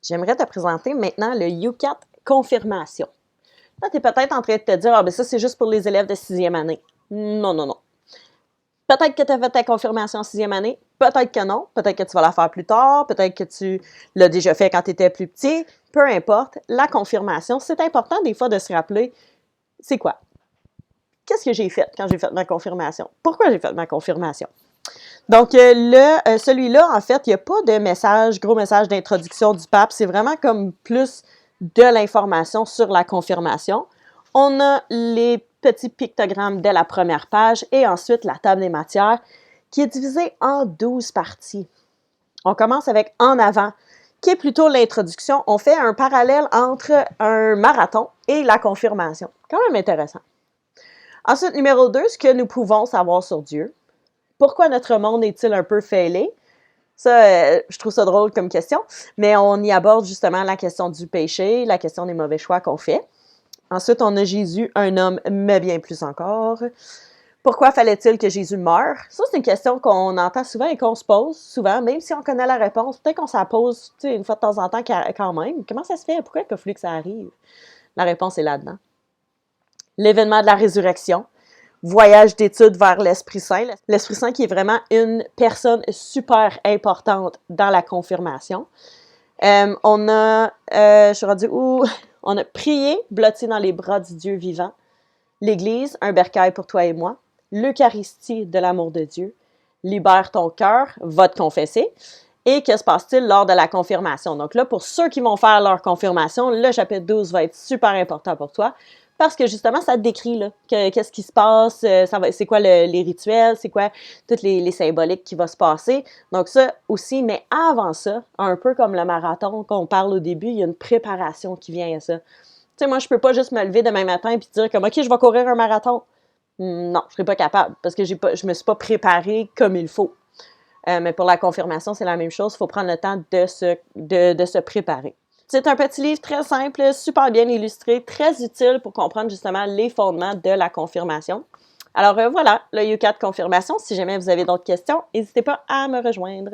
J'aimerais te présenter maintenant le U4 Confirmation. Là, tu es peut-être en train de te dire, ah, ben ça, c'est juste pour les élèves de 6e année. Non, non, non. Peut-être que tu as fait ta confirmation en 6e année, peut-être que non, peut-être que tu vas la faire plus tard, peut-être que tu l'as déjà fait quand tu étais plus petit, peu importe. La confirmation, c'est important des fois de se rappeler, c'est quoi? Qu'est-ce que j'ai fait quand j'ai fait ma confirmation? Pourquoi j'ai fait ma confirmation? Donc, celui-là, en fait, il n'y a pas de message, gros message d'introduction du pape. C'est vraiment comme plus de l'information sur la confirmation. On a les petits pictogrammes dès la première page et ensuite la table des matières qui est divisée en 12 parties. On commence avec en avant, qui est plutôt l'introduction. On fait un parallèle entre un marathon et la confirmation. Quand même intéressant. Ensuite, numéro 2, ce que nous pouvons savoir sur Dieu. Pourquoi notre monde est-il un peu failé? Ça, je trouve ça drôle comme question, mais on y aborde justement la question du péché, la question des mauvais choix qu'on fait. Ensuite, on a Jésus, un homme, mais bien plus encore. Pourquoi fallait-il que Jésus meure? Ça, c'est une question qu'on entend souvent et qu'on se pose souvent, même si on connaît la réponse. Peut-être qu'on s'en pose une fois de temps en temps quand même. Comment ça se fait? Pourquoi il a fallu que ça arrive? La réponse est là-dedans. L'événement de la résurrection. Voyage d'études vers l'Esprit Saint. L'Esprit Saint qui est vraiment une personne super importante dans la confirmation. On a prié, blotti dans les bras du Dieu vivant. L'Église, un bercail pour toi et moi. L'Eucharistie de l'amour de Dieu. Libère ton cœur, va te confesser. Et que se passe-t-il lors de la confirmation? Donc là, pour ceux qui vont faire leur confirmation, le chapitre 12 va être super important pour toi. Parce que justement, ça te décrit là, qu'est-ce qui se passe, c'est quoi les rituels, c'est quoi toutes les symboliques qui vont se passer. Donc ça aussi, mais avant ça, un peu comme le marathon qu'on parle au début, il y a une préparation qui vient à ça. Tu sais, moi, je peux pas juste me lever demain matin et dire comme, OK, je vais courir un marathon. Non, je serais pas capable parce que je me suis pas préparée comme il faut. Mais pour la confirmation, c'est la même chose. Il faut prendre le temps de se préparer. C'est un petit livre très simple, super bien illustré, très utile pour comprendre justement les fondements de la confirmation. Alors voilà, le U4 Confirmation. Si jamais vous avez d'autres questions, n'hésitez pas à me rejoindre.